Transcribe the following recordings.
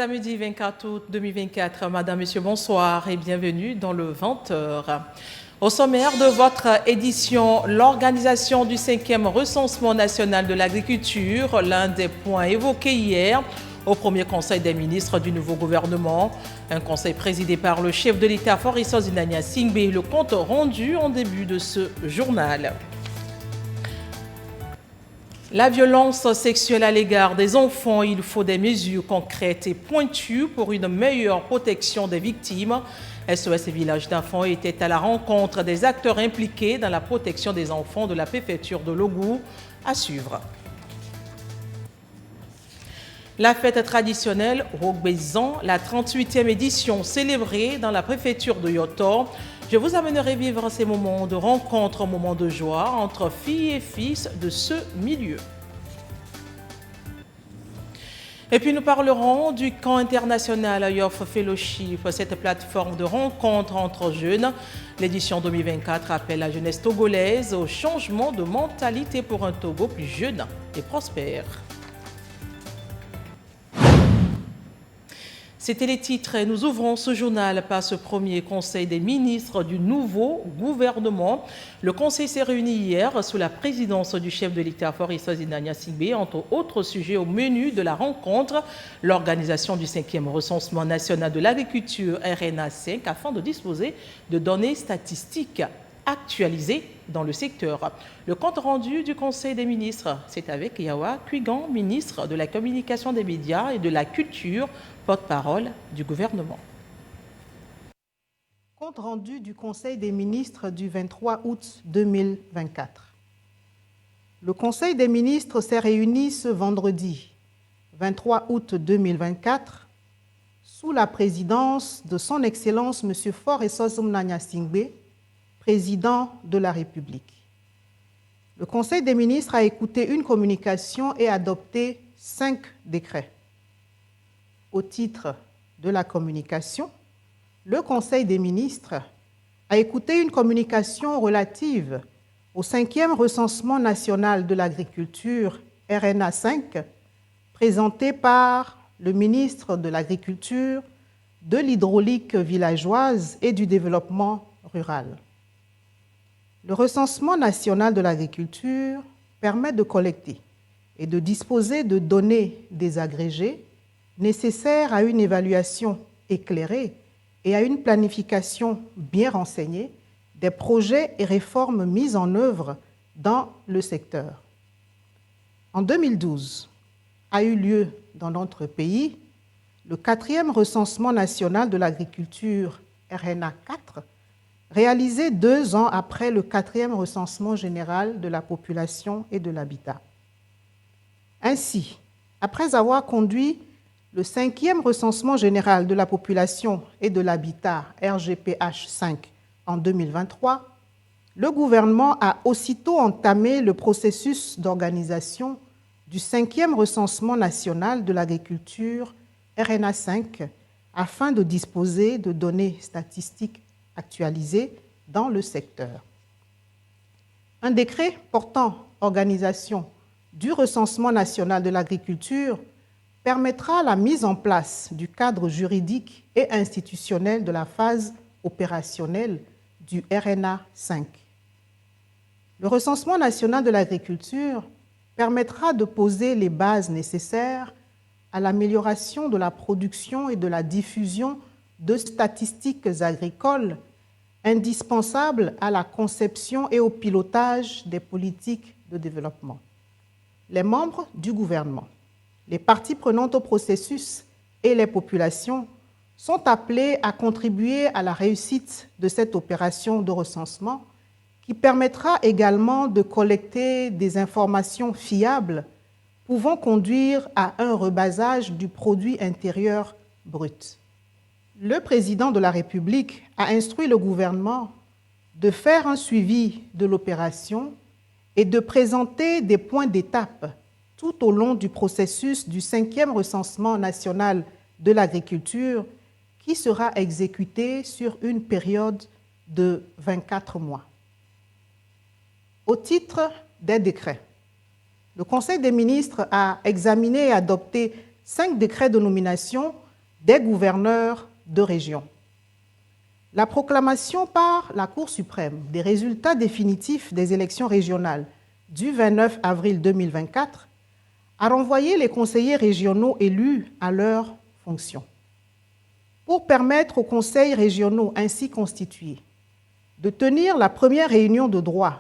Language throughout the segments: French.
Samedi 24 août 2024, Madame, Monsieur, bonsoir et bienvenue dans le 20h. Au sommaire de votre édition, l'organisation du 5e recensement national de l'agriculture, l'un des points évoqués hier au premier conseil des ministres du nouveau gouvernement. Un conseil présidé par le chef de l'État, Faure Zinania Singbe, le compte rendu en début de ce journal. La violence sexuelle à l'égard des enfants, il faut des mesures concrètes et pointues pour une meilleure protection des victimes. SOS Village d'enfants était à la rencontre des acteurs impliqués dans la protection des enfants de la préfecture de Logou. À suivre. La fête traditionnelle Rogbezan, la 38e édition célébrée dans la préfecture de Yotor. Je vous amènerai vivre ces moments de rencontre, moments de joie entre filles et fils de ce milieu. Et puis nous parlerons du camp international Yoff Fellowship, cette plateforme de rencontre entre jeunes. L'édition 2024 appelle la jeunesse togolaise au changement de mentalité pour un Togo plus jeune et prospère. C'était les titres et nous ouvrons ce journal par ce premier conseil des ministres du nouveau gouvernement. Le conseil s'est réuni hier sous la présidence du chef de l'État, Faure Zinania Singbe, entre autres sujets au menu de la rencontre, l'organisation du 5e recensement national de l'agriculture RNA 5 afin de disposer de données statistiques actualisées dans le secteur. Le compte rendu du Conseil des ministres, c'est avec Yawa Kuigan, ministre de la Communication des médias et de la Culture, porte-parole du gouvernement. Compte rendu du Conseil des ministres du 23 août 2024. Le Conseil des ministres s'est réuni ce vendredi 23 août 2024 sous la présidence de son Excellence M. Faure Zinania Singbe, président de la République. Le Conseil des ministres a écouté une communication et adopté 5 décrets. Au titre de la communication, le Conseil des ministres a écouté une communication relative au 5e recensement national de l'agriculture RNA 5, présentée par le ministre de l'Agriculture, de l'Hydraulique villageoise et du Développement rural. Le recensement national de l'agriculture permet de collecter et de disposer de données désagrégées nécessaires à une évaluation éclairée et à une planification bien renseignée des projets et réformes mis en œuvre dans le secteur. En 2012, a eu lieu dans notre pays le 4e recensement national de l'agriculture RNA 4, réalisé 2 ans après le 4e recensement général de la population et de l'habitat. Ainsi, après avoir conduit le 5e recensement général de la population et de l'habitat RGPH 5 en 2023, le gouvernement a aussitôt entamé le processus d'organisation du 5e recensement national de l'agriculture RNA 5 afin de disposer de données statistiques actualisées dans le secteur. Un décret portant organisation du recensement national de l'agriculture permettra la mise en place du cadre juridique et institutionnel de la phase opérationnelle du RNA 5. Le recensement national de l'agriculture permettra de poser les bases nécessaires à l'amélioration de la production et de la diffusion de statistiques agricoles indispensables à la conception et au pilotage des politiques de développement. Les membres du gouvernement, les parties prenantes au processus et les populations sont appelés à contribuer à la réussite de cette opération de recensement qui permettra également de collecter des informations fiables pouvant conduire à un rebasage du produit intérieur brut. Le président de la République a instruit le gouvernement de faire un suivi de l'opération et de présenter des points d'étape tout au long du processus du 5e recensement national de l'agriculture qui sera exécuté sur une période de 24 mois. Au titre des décrets, le Conseil des ministres a examiné et adopté 5 décrets de nomination des gouverneurs de région. La proclamation par la Cour suprême des résultats définitifs des élections régionales du 29 avril 2024 a renvoyé les conseillers régionaux élus à leurs fonctions. Pour permettre aux conseils régionaux ainsi constitués de tenir la première réunion de droit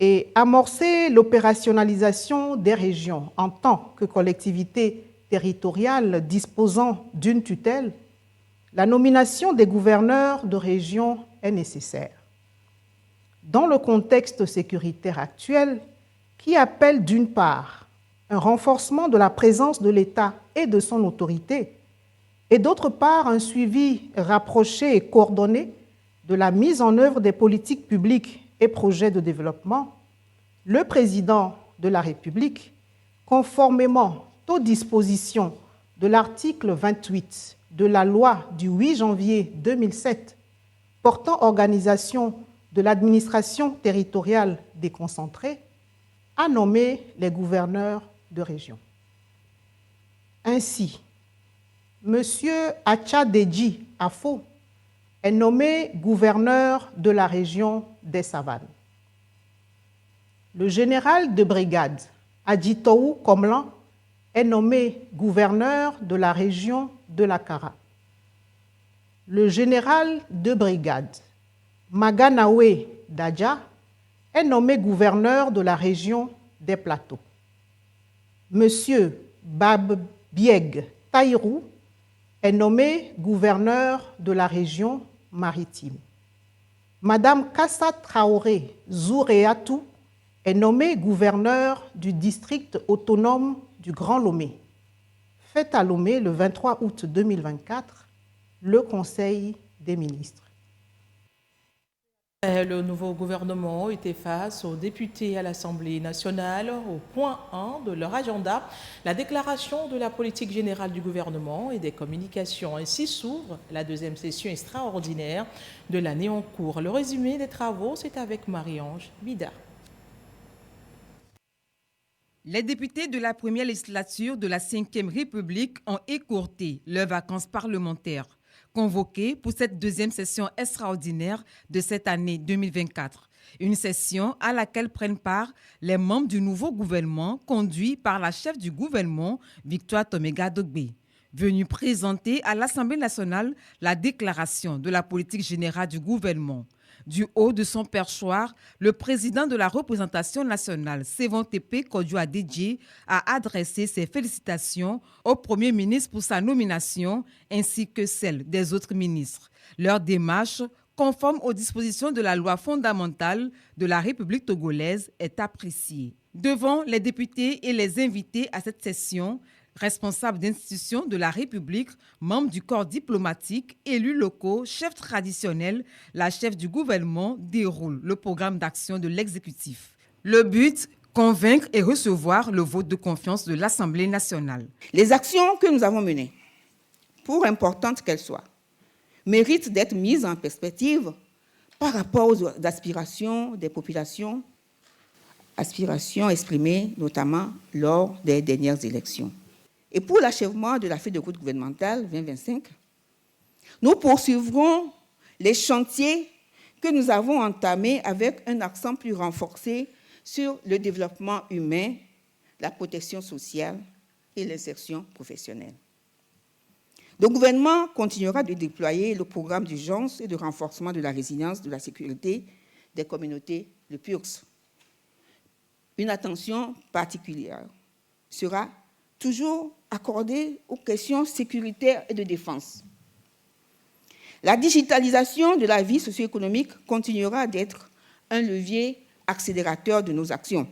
et amorcer l'opérationnalisation des régions en tant que collectivités territoriales disposant d'une tutelle, la nomination des gouverneurs de région est nécessaire. Dans le contexte sécuritaire actuel, qui appelle d'une part un renforcement de la présence de l'État et de son autorité, et d'autre part un suivi rapproché et coordonné de la mise en œuvre des politiques publiques et projets de développement, le président de la République, conformément aux dispositions de l'article 28 de la loi du 8 janvier 2007 portant organisation de l'administration territoriale déconcentrée, a nommé les gouverneurs de région. Ainsi, M. Acha-Deji Afo est nommé gouverneur de la région des Savanes. Le général de brigade Adjitoou Komlan est nommé gouverneur de la région de la Kara. Le général de brigade Maganawe Dadja est nommé gouverneur de la région des Plateaux. Monsieur Babbieg Taïrou est nommé gouverneur de la région maritime. Madame Kassa Traoré Zouréatou est nommée gouverneur du district autonome du Grand Lomé. Fait à Lomé le 23 août 2024, le Conseil des ministres. Le nouveau gouvernement était face aux députés à l'Assemblée nationale au point 1 de leur agenda, la déclaration de la politique générale du gouvernement et des communications. Ainsi s'ouvre la deuxième session extraordinaire de l'année en cours. Le résumé des travaux, c'est avec Marie-Ange Bida. Les députés de la première législature de la Ve République ont écourté leurs vacances parlementaires, convoquées pour cette deuxième session extraordinaire de cette année 2024. Une session à laquelle prennent part les membres du nouveau gouvernement conduit par la chef du gouvernement, Victoire Tomega-Dogbe, venue présenter à l'Assemblée nationale la déclaration de la politique générale du gouvernement. Du haut de son perchoir, le président de la représentation nationale, Sévon Tepe Kodjoa Dédje, a adressé ses félicitations au Premier ministre pour sa nomination ainsi que celle des autres ministres. Leur démarche, conforme aux dispositions de la loi fondamentale de la République togolaise, est appréciée. Devant les députés et les invités à cette session, responsables d'institutions de la République, membres du corps diplomatique, élus locaux, chefs traditionnels, la chef du gouvernement déroule le programme d'action de l'exécutif. Le but, convaincre et recevoir le vote de confiance de l'Assemblée nationale. Les actions que nous avons menées, pour importantes qu'elles soient, méritent d'être mises en perspective par rapport aux aspirations des populations, aspirations exprimées notamment lors des dernières élections. Et pour l'achèvement de la feuille de route gouvernementale 2025, nous poursuivrons les chantiers que nous avons entamés avec un accent plus renforcé sur le développement humain, la protection sociale et l'insertion professionnelle. Le gouvernement continuera de déployer le programme d'urgence et de renforcement de la résilience de la sécurité des communautés, le PURS. Une attention particulière sera toujours accordée aux questions sécuritaires et de défense. La digitalisation de la vie socio-économique continuera d'être un levier accélérateur de nos actions.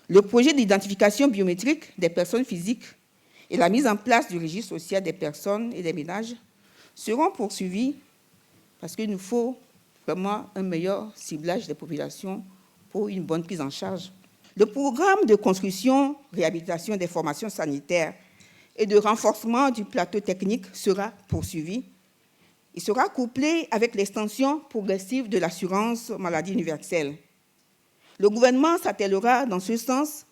Le projet d'identification biométrique des personnes physiques et la mise en place du registre social des personnes et des ménages seront poursuivis parce qu'il nous faut vraiment un meilleur ciblage des populations pour une bonne prise en charge. Le programme de construction, réhabilitation des formations sanitaires et de renforcement du plateau technique sera poursuivi. Il sera couplé avec l'extension progressive de l'assurance maladie universelle. Le gouvernement s'attellera dans ce sens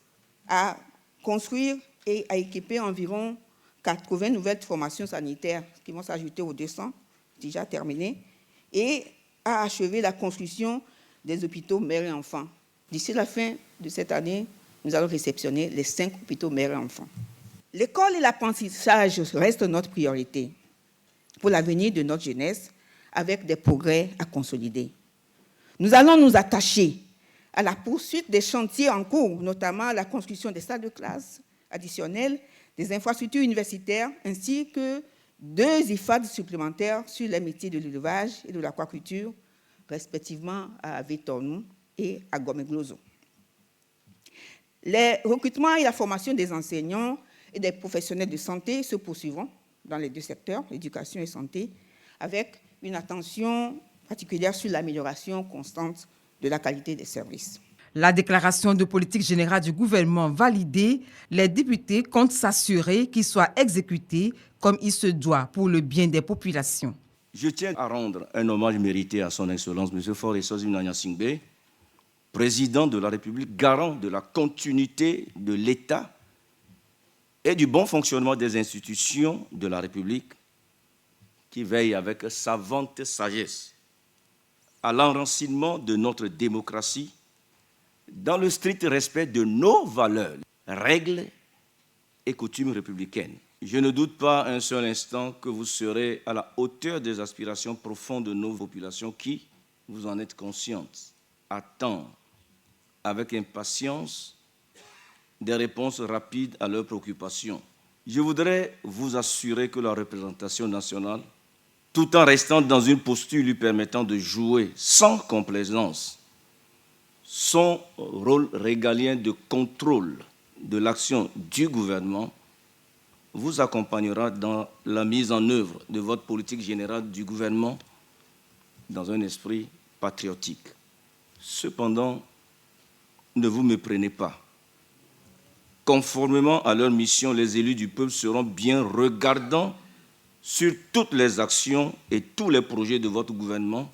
à construire et à équiper environ 80 nouvelles formations sanitaires qui vont s'ajouter aux 200 déjà terminées et à achever la construction des hôpitaux mères et enfants. D'ici la fin de cette année, nous allons réceptionner les 5 hôpitaux mères et enfants. L'école et l'apprentissage restent notre priorité pour l'avenir de notre jeunesse, avec des progrès à consolider. Nous allons nous attacher à la poursuite des chantiers en cours, notamment la construction des salles de classe additionnelles, des infrastructures universitaires, ainsi que 2 IFAD supplémentaires sur les métiers de l'élevage et de l'aquaculture, respectivement à Vétornou et à Gomegloso. Les recrutements et la formation des enseignants et des professionnels de santé se poursuivront dans les 2 secteurs, éducation et santé, avec une attention particulière sur l'amélioration constante de la qualité des services. La déclaration de politique générale du gouvernement validée, les députés comptent s'assurer qu'il soit exécuté comme il se doit pour le bien des populations. Je tiens à rendre un hommage mérité à son Excellence M. Faure Essozi Nanya Singbe, président de la République, garant de la continuité de l'État et du bon fonctionnement des institutions de la République, qui veille avec savante sagesse à l'enracinement de notre démocratie dans le strict respect de nos valeurs, règles et coutumes républicaines. Je ne doute pas un seul instant que vous serez à la hauteur des aspirations profondes de nos populations qui, vous en êtes conscientes, attendent avec impatience des réponses rapides à leurs préoccupations. Je voudrais vous assurer que la représentation nationale, tout en restant dans une posture lui permettant de jouer sans complaisance son rôle régalien de contrôle de l'action du gouvernement, vous accompagnera dans la mise en œuvre de votre politique générale du gouvernement dans un esprit patriotique. Cependant, ne vous méprenez pas. Conformément à leur mission, les élus du peuple seront bien regardants sur toutes les actions et tous les projets de votre gouvernement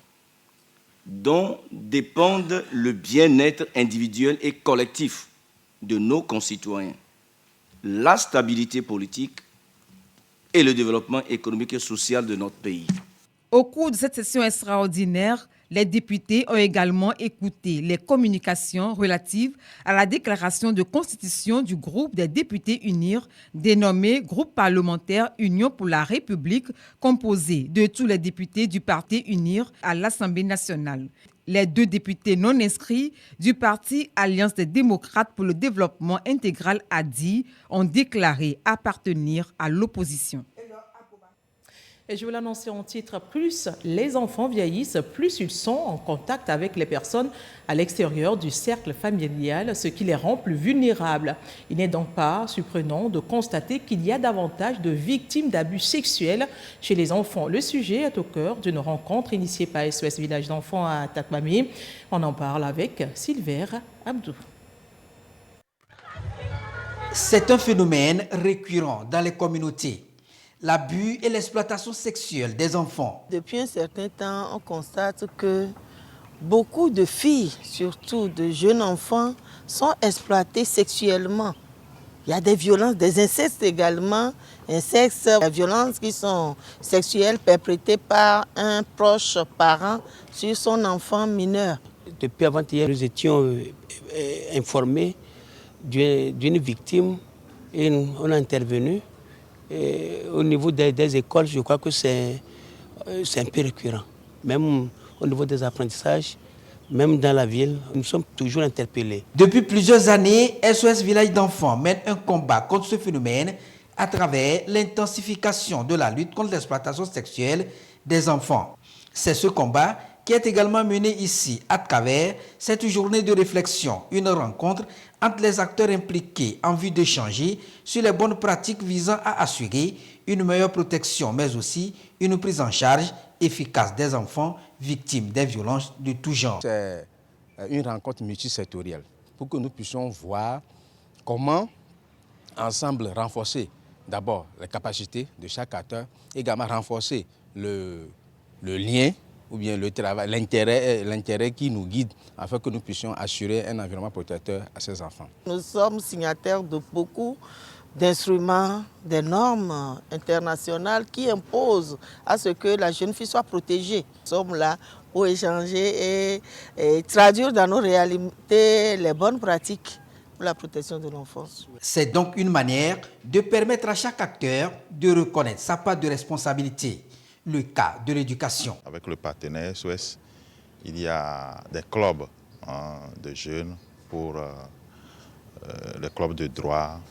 dont dépendent le bien-être individuel et collectif de nos concitoyens, la stabilité politique et le développement économique et social de notre pays. Au cours de cette session extraordinaire, les députés ont également écouté les communications relatives à la déclaration de constitution du groupe des députés UNIR, dénommé Groupe parlementaire Union pour la République, composé de tous les députés du parti UNIR à l'Assemblée nationale. Les 2 députés non inscrits du parti Alliance des démocrates pour le développement intégral ADI ont déclaré appartenir à l'opposition. Et je vous l'annoncer en titre, plus les enfants vieillissent, plus ils sont en contact avec les personnes à l'extérieur du cercle familial, ce qui les rend plus vulnérables. Il n'est donc pas surprenant de constater qu'il y a davantage de victimes d'abus sexuels chez les enfants. Le sujet est au cœur d'une rencontre initiée par SOS Village d'enfants à Takmami. On en parle avec Sylvain Abdou. C'est un phénomène récurrent dans les communautés. L'abus et l'exploitation sexuelle des enfants. Depuis un certain temps, on constate que beaucoup de filles, surtout de jeunes enfants, sont exploitées sexuellement. Il y a des violences, des incestes également, incestes, des violences qui sont sexuelles perpétrées par un proche parent sur son enfant mineur. Depuis avant-hier, nous étions informés d'une victime et on a intervenu. Et au niveau des écoles, je crois que c'est un peu récurrent. Même au niveau des apprentissages, même dans la ville, nous sommes toujours interpellés. Depuis plusieurs années, SOS Village d'enfants mène un combat contre ce phénomène à travers l'intensification de la lutte contre l'exploitation sexuelle des enfants. C'est ce combat qui est également mené ici à travers cette journée de réflexion, une rencontre entre les acteurs impliqués en vue d'échanger sur les bonnes pratiques visant à assurer une meilleure protection, mais aussi une prise en charge efficace des enfants victimes des violences de tout genre. C'est une rencontre multisectorielle pour que nous puissions voir comment ensemble renforcer d'abord les capacités de chaque acteur, également renforcer le lien ou bien le travail, l'intérêt qui nous guide afin que nous puissions assurer un environnement protecteur à ces enfants. Nous sommes signataires de beaucoup d'instruments, des normes internationales qui imposent à ce que la jeune fille soit protégée. Nous sommes là pour échanger et traduire dans nos réalités les bonnes pratiques pour la protection de l'enfance. C'est donc une manière de permettre à chaque acteur de reconnaître sa part de responsabilité. Le cas de l'éducation. Avec le partenaire SOS, il y a des clubs de jeunes pour les clubs de droit,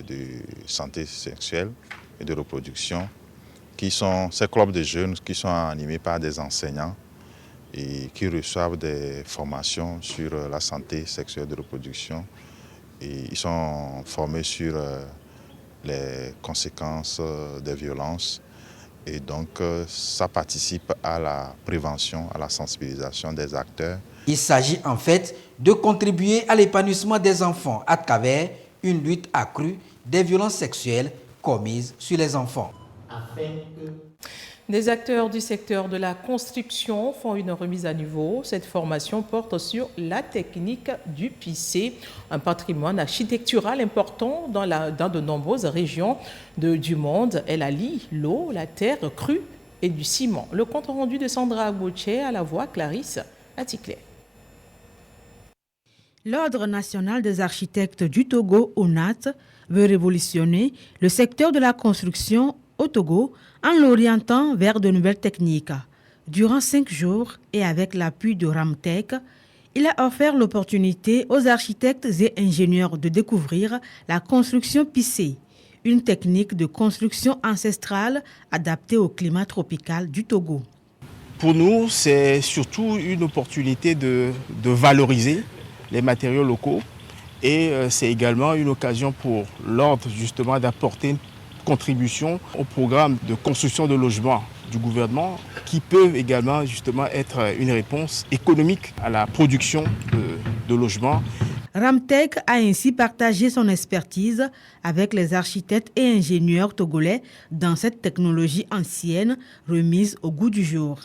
de santé sexuelle et de reproduction, ces clubs de jeunes qui sont animés par des enseignants et qui reçoivent des formations sur la santé sexuelle et de reproduction. Et ils sont formés sur les conséquences des violences. Et donc, ça participe à la prévention, à la sensibilisation des acteurs. Il s'agit en fait de contribuer à l'épanouissement des enfants à travers une lutte accrue des violences sexuelles commises sur les enfants. Des acteurs du secteur de la construction font une remise à niveau. Cette formation porte sur la technique du pissé, un patrimoine architectural important dans de nombreuses régions du monde. Elle allie l'eau, la terre crue et du ciment. Le compte rendu de Sandra Agbouché à la voix Clarisse Aticlé. L'Ordre national des architectes du Togo, ONAT, veut révolutionner le secteur de la construction au Togo en l'orientant vers de nouvelles techniques. Durant 5 jours et avec l'appui de Ramtech, il a offert l'opportunité aux architectes et ingénieurs de découvrir la construction pissée, une technique de construction ancestrale adaptée au climat tropical du Togo. Pour nous, c'est surtout une opportunité de valoriser les matériaux locaux et c'est également une occasion pour l'Ordre justement d'apporter une contribution au programme de construction de logements du gouvernement qui peuvent également justement être une réponse économique à la production de logements. Ramtech a ainsi partagé son expertise avec les architectes et ingénieurs togolais dans cette technologie ancienne remise au goût du jour.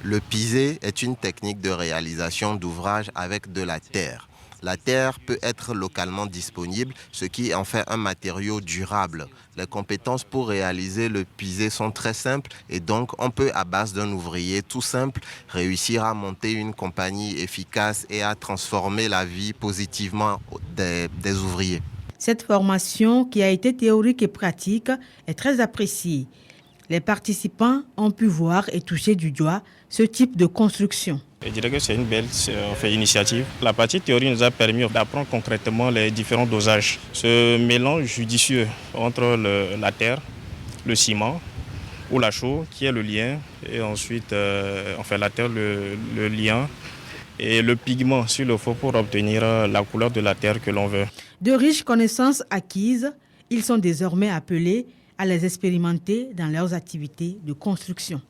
Le pisé est une technique de réalisation d'ouvrages avec de la terre. La terre peut être localement disponible, ce qui en fait un matériau durable. Les compétences pour réaliser le pisé sont très simples et donc on peut, à base d'un ouvrier tout simple, réussir à monter une compagnie efficace et à transformer la vie positivement des ouvriers. Cette formation, qui a été théorique et pratique, est très appréciée. Les participants ont pu voir et toucher du doigt ce type de construction. Je dirais que c'est une belle initiative. La partie théorie nous a permis d'apprendre concrètement les différents dosages. Ce mélange judicieux entre la terre, le ciment ou la chaux qui est le lien et ensuite la terre, le lien et le pigment sur le fond pour obtenir la couleur de la terre que l'on veut. De riches connaissances acquises, ils sont désormais appelés à les expérimenter dans leurs activités de construction.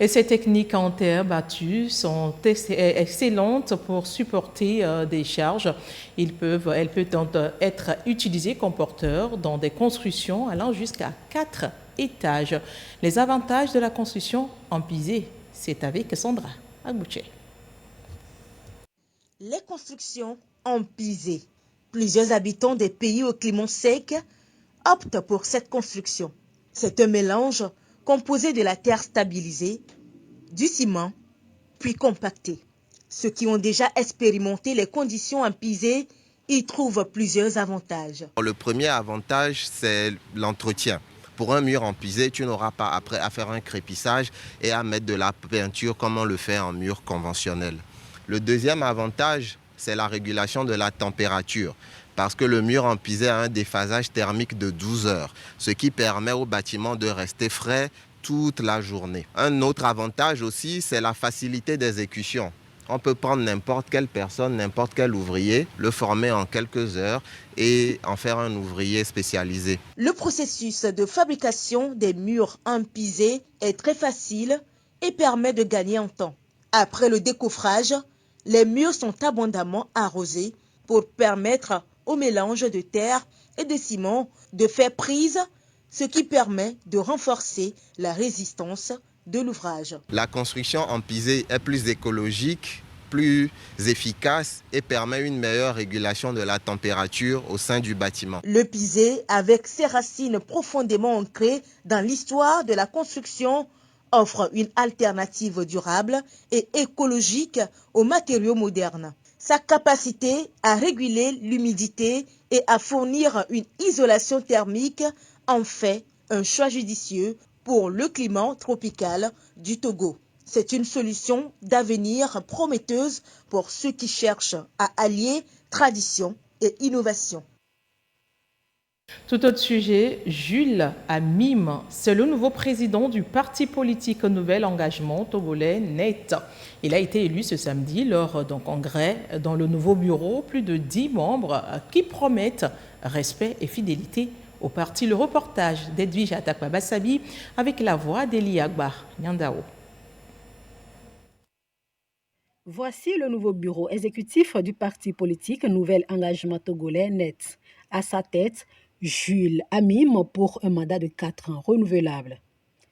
Et ces techniques en terre battue sont excellentes pour supporter des charges. Elles peuvent donc être utilisées comme porteurs dans des constructions allant jusqu'à 4 étages. Les avantages de la construction en pisé, c'est avec Sandra Agbouché. Les constructions en pisé. Plusieurs habitants des pays au climat sec optent pour cette construction. C'est un mélange composé de la terre stabilisée, du ciment, puis compacté. Ceux qui ont déjà expérimenté les conditions en pisé y trouvent plusieurs avantages. Le premier avantage, c'est l'entretien. Pour un mur en pisé, tu n'auras pas après à faire un crépissage et à mettre de la peinture comme on le fait en mur conventionnel. Le deuxième avantage, c'est la régulation de la température. Parce que le mur en pisé a un déphasage thermique de 12 heures, ce qui permet au bâtiment de rester frais toute la journée. Un autre avantage aussi, c'est la facilité d'exécution. On peut prendre n'importe quelle personne, n'importe quel ouvrier, le former en quelques heures et en faire un ouvrier spécialisé. Le processus de fabrication des murs en pisé est très facile et permet de gagner en temps. Après le décoffrage, les murs sont abondamment arrosés pour permettre au mélange de terre et de ciment de faire prise, ce qui permet de renforcer la résistance de l'ouvrage. La construction en pisé est plus écologique plus efficace et permet une meilleure régulation de la température au sein du bâtiment. Le pisé, avec ses racines profondément ancrées dans l'histoire de la construction, offre une alternative durable et écologique aux matériaux modernes. Sa capacité à réguler l'humidité et à fournir une isolation thermique en fait un choix judicieux pour le climat tropical du Togo. C'est une solution d'avenir prometteuse pour ceux qui cherchent à allier tradition et innovation. Tout autre sujet, Jules Amim, c'est le nouveau président du parti politique Nouvel Engagement Togolais Net. Il a été élu ce samedi lors d'un congrès dans le nouveau bureau, plus de 10 membres qui promettent respect et fidélité au parti. Le reportage d'Edwige Atakwa-Bassabi avec la voix d'Eli Agbar Nyandao. Voici le nouveau bureau exécutif du parti politique Nouvel Engagement Togolais Net. À sa tête, Jules Amim pour un mandat de 4 ans renouvelable.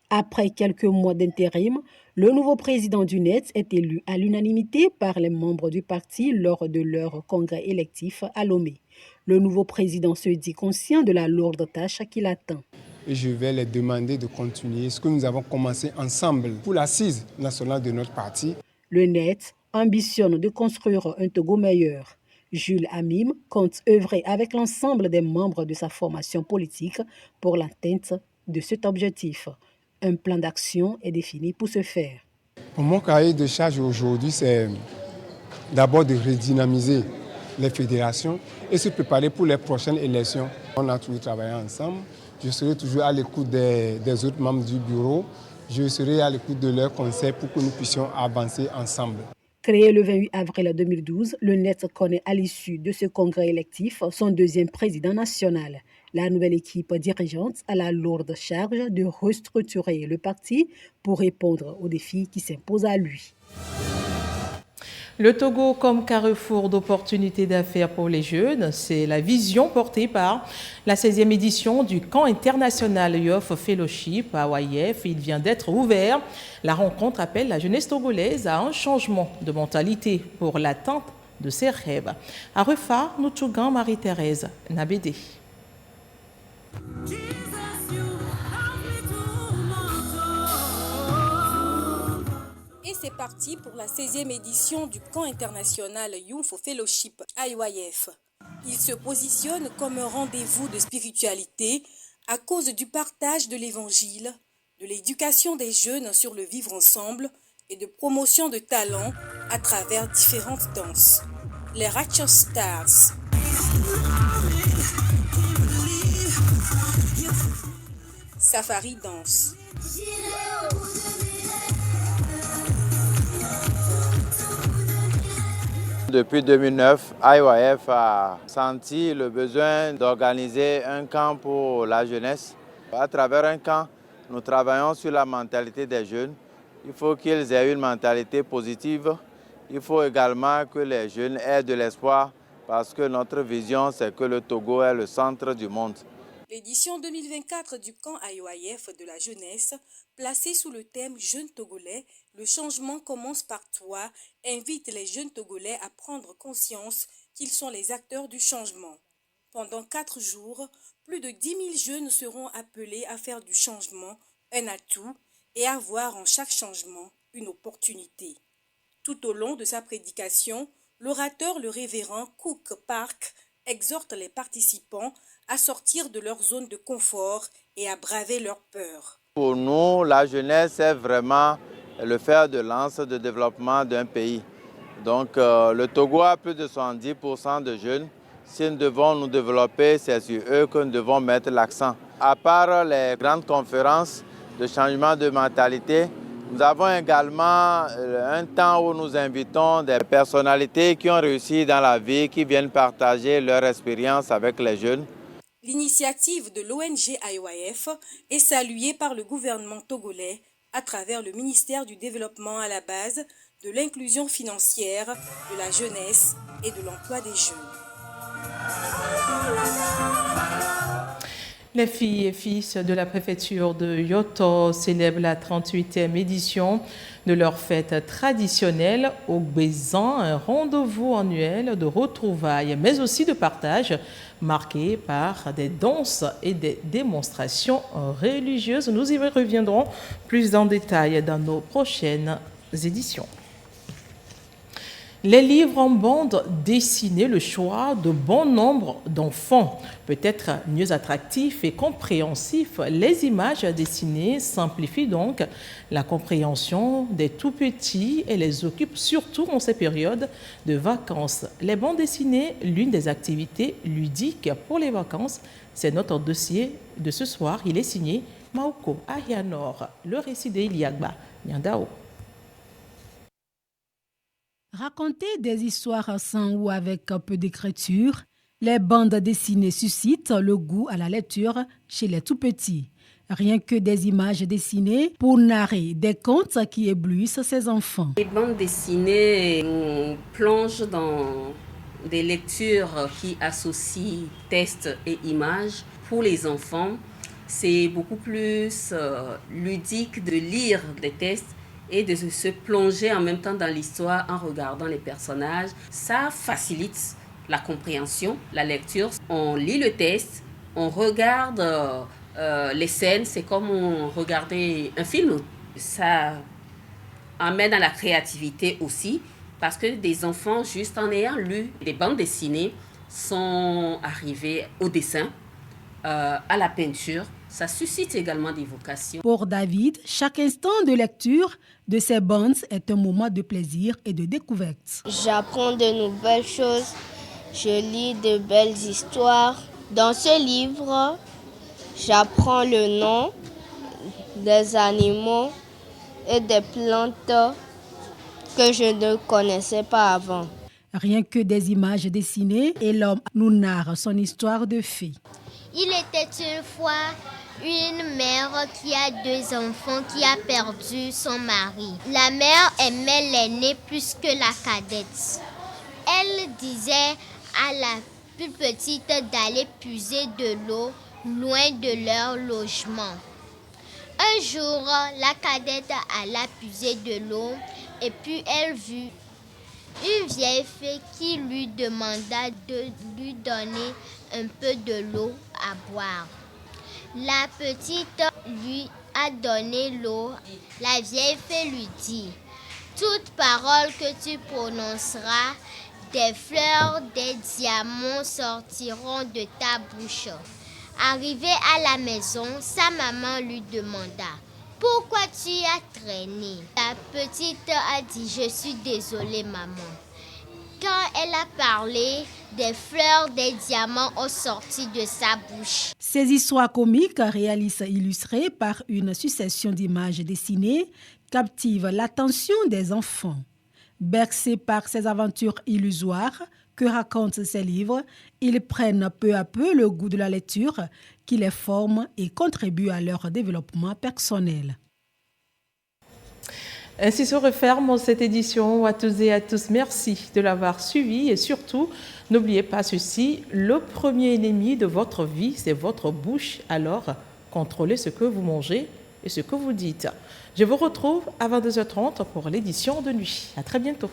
Après quelques mois d'intérim, le nouveau président du Net est élu à l'unanimité par les membres du parti lors de leur congrès électif à Lomé. Le nouveau président se dit conscient de la lourde tâche qui l'attend. Et je vais les demander de continuer ce que nous avons commencé ensemble pour l'assise nationale de notre parti. Le Net ambitionne de construire un Togo meilleur. Jules Amim compte œuvrer avec l'ensemble des membres de sa formation politique pour l'atteinte de cet objectif. Un plan d'action est défini pour ce faire. Mon cahier de charge aujourd'hui, c'est d'abord de redynamiser les fédérations et se préparer pour les prochaines élections. On a toujours travaillé ensemble. Je serai toujours à l'écoute des autres membres du bureau. Je serai à l'écoute de leurs conseils pour que nous puissions avancer ensemble. Créé le 28 avril 2012, le Net connaît à l'issue de ce congrès électif son deuxième président national. La nouvelle équipe dirigeante a la lourde charge de restructurer le parti pour répondre aux défis qui s'imposent à lui. Le Togo comme carrefour d'opportunités d'affaires pour les jeunes, c'est la vision portée par la 16e édition du camp international Youth Fellowship à YF. Il vient d'être ouvert. La rencontre appelle la jeunesse togolaise à un changement de mentalité pour l'atteinte de ses rêves. À Refa, Noutchougan, Marie-Thérèse Nabédé. Et c'est parti pour la 16e édition du camp international Youth Fellowship IYF. Il se positionne comme un rendez-vous de spiritualité à cause du partage de l'évangile, de l'éducation des jeunes sur le vivre ensemble et de promotion de talents à travers différentes danses. Les Righteous Stars. Safari danse. Depuis 2009, IYF a senti le besoin d'organiser un camp pour la jeunesse. À travers un camp, nous travaillons sur la mentalité des jeunes. Il faut qu'ils aient une mentalité positive. Il faut également que les jeunes aient de l'espoir parce que notre vision, c'est que le Togo est le centre du monde. L'édition 2024 du camp IYF de la jeunesse, placée sous le thème « Jeunes Togolais, le changement commence par toi », invite les jeunes Togolais à prendre conscience qu'ils sont les acteurs du changement. Pendant 4 jours, plus de 10 000 jeunes seront appelés à faire du changement un atout et à voir en chaque changement une opportunité. Tout au long de sa prédication, l'orateur, le révérend Cook Park, exhorte les participants à sortir de leur zone de confort et à braver leurs peurs. Pour nous, la jeunesse, c'est vraiment le fer de lance de développement d'un pays. Donc, le Togo a plus de 70% de jeunes. Si nous devons nous développer, c'est sur eux que nous devons mettre l'accent. À part les grandes conférences de changement de mentalité, nous avons également un temps où nous invitons des personnalités qui ont réussi dans la vie, qui viennent partager leur expérience avec les jeunes. L'initiative de l'ONG IYF est saluée par le gouvernement togolais à travers le ministère du Développement à la base, de l'inclusion financière, de la jeunesse et de l'emploi des jeunes. Les filles et fils de la préfecture de Yoto célèbrent la 38e édition de leur fête traditionnelle au Bézan, un rendez-vous annuel de retrouvailles, mais aussi de partage, marqué par des danses et des démonstrations religieuses. Nous y reviendrons plus en détail dans nos prochaines éditions. Les livres en bande dessinée, le choix de bon nombre d'enfants peut être mieux attractif et compréhensif. Les images dessinées simplifient donc la compréhension des tout-petits et les occupent surtout en ces périodes de vacances. Les bandes dessinées, l'une des activités ludiques pour les vacances, c'est notre dossier de ce soir. Il est signé Maoko Ahianor, le récit d'Iliagba Nyandao. Raconter des histoires sans ou avec peu d'écriture, les bandes dessinées suscitent le goût à la lecture chez les tout-petits. Rien que des images dessinées pour narrer des contes qui éblouissent ces enfants. Les bandes dessinées nous plongent dans des lectures qui associent texte et images. Pour les enfants, c'est beaucoup plus ludique de lire des textes et de se plonger en même temps dans l'histoire en regardant les personnages. Ça facilite la compréhension, la lecture. On lit le texte, on regarde les scènes, c'est comme on regardait un film. Ça amène à la créativité aussi, parce que des enfants, juste en ayant lu des bandes dessinées, sont arrivés au dessin, à la peinture. Ça suscite également des vocations. Pour David, chaque instant de lecture de ces bandes est un moment de plaisir et de découverte. J'apprends de nouvelles choses, je lis de belles histoires. Dans ce livre, j'apprends le nom des animaux et des plantes que je ne connaissais pas avant. Rien que des images dessinées et l'homme nous narre son histoire de fée. Il était une fois une mère qui a 2 enfants qui a perdu son mari. La mère aimait l'aînée plus que la cadette. Elle disait à la plus petite d'aller puiser de l'eau loin de leur logement. Un jour, la cadette alla puiser de l'eau et puis elle vit une vieille fée qui lui demanda de lui donner un peu de l'eau à boire. La petite lui a donné l'eau. La vieille fée lui dit: toute parole que tu prononceras, des fleurs, des diamants sortiront de ta bouche. Arrivée à la maison, sa maman lui demanda: pourquoi tu as traîné? La petite a dit: je suis désolée maman. Quand elle a parlé, des fleurs, des diamants ont sorti de sa bouche. Ces histoires comiques, réalistes et illustrées par une succession d'images dessinées, captivent l'attention des enfants. Bercés par ces aventures illusoires que racontent ces livres, ils prennent peu à peu le goût de la lecture qui les forme et contribue à leur développement personnel. Ainsi se referme cette édition. À tous et à tous, merci de l'avoir suivi et surtout, n'oubliez pas ceci, le premier ennemi de votre vie, c'est votre bouche. Alors, contrôlez ce que vous mangez et ce que vous dites. Je vous retrouve à 22h30 pour l'édition de nuit. À très bientôt.